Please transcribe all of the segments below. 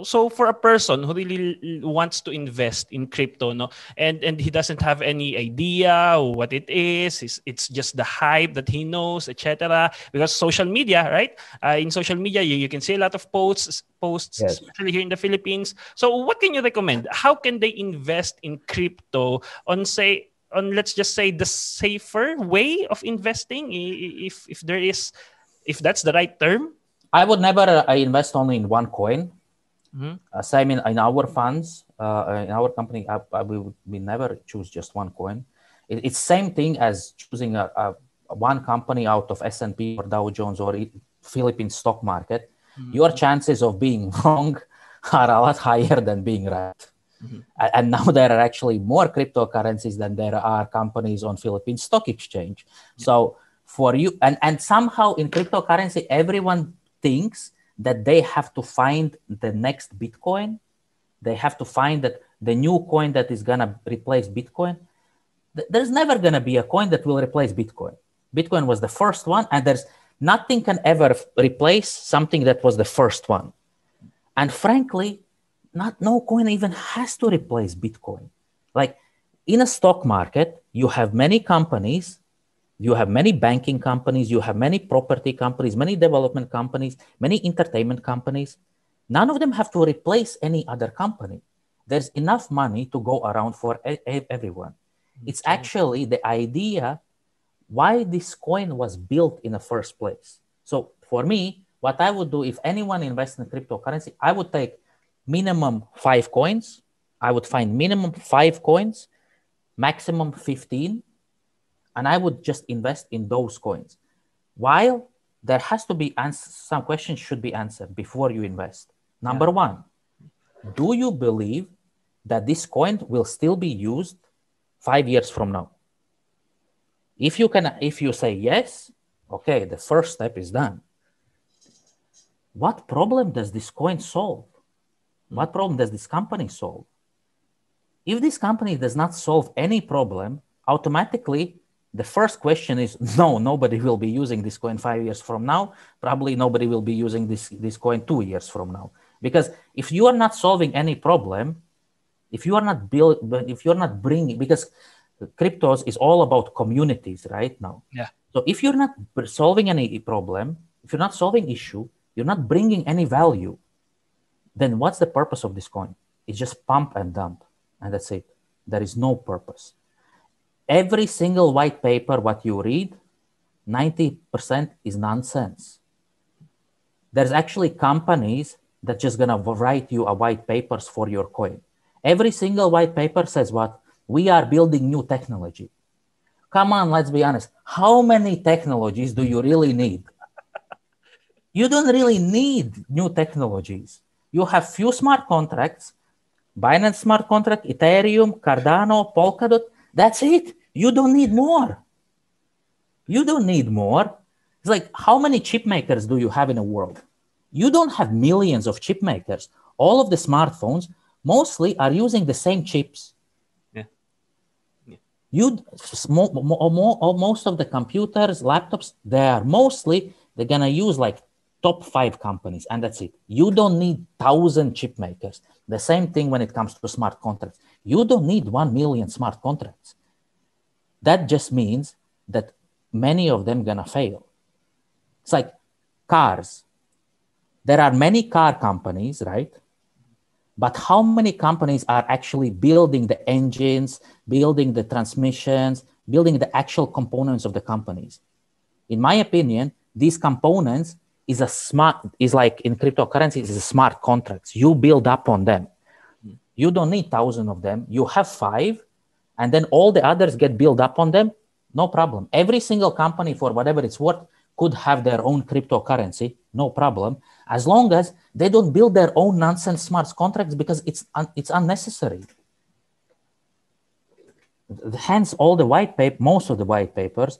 so for a person who really wants to invest in crypto, no, and he doesn't have any idea what it is, it's just the hype that he knows, etc. Because social media, right? In social media, you can see a lot of posts, Yes. especially here in the Philippines. So what can you recommend? How can they invest in crypto on, let's just say, the safer way of investing, if there is, if that's the right term? I would never invest only in one coin. Mm-hmm. Same in our funds, in our company, we never choose just one coin. It's same thing as choosing one company out of S&P or Dow Jones or Philippine stock market. Your chances of being wrong are a lot higher than being right. Mm-hmm. And now there are actually more cryptocurrencies than there are companies on Philippine Stock Exchange. So for you, and somehow in cryptocurrency, everyone thinks that they have to find the next Bitcoin. They have to find that the new coin that is going to replace Bitcoin. There's never going to be a coin that will replace Bitcoin. Bitcoin was the first one, and there's nothing can ever replace something that was the first one. And frankly, no coin even has to replace Bitcoin. Like in a stock market, you have many companies, you have many banking companies, you have many property companies, many development companies, many entertainment companies. None of them have to replace any other company. There's enough money to go around for everyone. It's actually the idea why this coin was built in the first place. So for me, what I would do if anyone invests in cryptocurrency, I would take minimum 5 coins. I would find minimum 5 coins, maximum 15, and I would just invest in those coins. While there has to be some questions should be answered before you invest. Number one, do you believe that this coin will still be used 5 years from now? If you say yes, okay, the first step is done. What problem does this coin solve? What problem does this company solve? If this company does not solve any problem, automatically the first question is no, nobody will be using this coin 5 years from now. Probably nobody will be using this coin 2 years from now. Because if you are not solving any problem, if you are not bringing, because cryptos is all about communities right now. Yeah. So if you're not solving any problem, if you're not solving issue, you're not bringing any value, then what's the purpose of this coin? It's just pump and dump, and that's it. There is no purpose. Every single white paper, what you read, 90% is nonsense. There's actually companies that just gonna write you a white papers for your coin. Every single white paper says what? We are building new technology. Come on, let's be honest. How many technologies do you really need? You don't really need new technologies. You have few smart contracts, Binance smart contract, Ethereum, Cardano, Polkadot. That's it. You don't need more. You don't need more. It's like, how many chip makers do you have in the world? You don't have millions of chip makers. All of the smartphones mostly are using the same chips. Most of the computers, laptops, they're gonna use like top 5 companies, and that's it. You don't need 1,000 chip makers. The same thing when it comes to smart contracts. You don't need 1 million smart contracts. That just means that many of them gonna fail. It's like cars. There are many car companies, right? But how many companies are actually building the engines, building the transmissions, building the actual components of the companies? In my opinion, these components is like in cryptocurrency, is a smart contracts. You build up on them. You don't need 1,000 of them. You have 5, and then all the others get built up on them. No problem. Every single company, for whatever it's worth, could have their own cryptocurrency. No problem. As long as they don't build their own nonsense smart contracts, because it's unnecessary. Hence, most of the white papers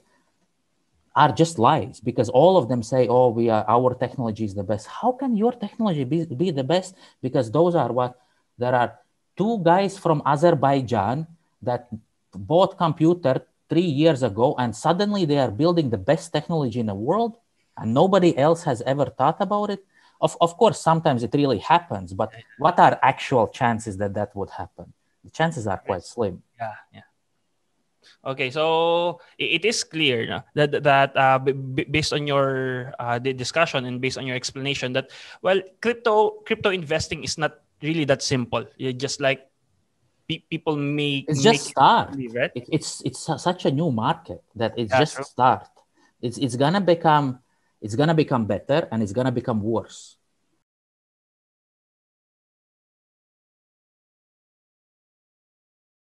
are just lies, because all of them say, oh, our technology is the best. How can your technology be the best? Because there are 2 guys from Azerbaijan that bought computer 3 years ago, and suddenly they are building the best technology in the world, and nobody else has ever thought about it. of course, sometimes it really happens, but what are actual chances that that would happen? The chances are quite slim. Yeah, yeah. Okay, so it is clear no, that based on your the discussion and based on your explanation that well, crypto investing is not really that simple. You just like people It's make just it start. believe, right? It's such a new market that it's Yeah, just true. start. It's gonna become better, and it's gonna become worse.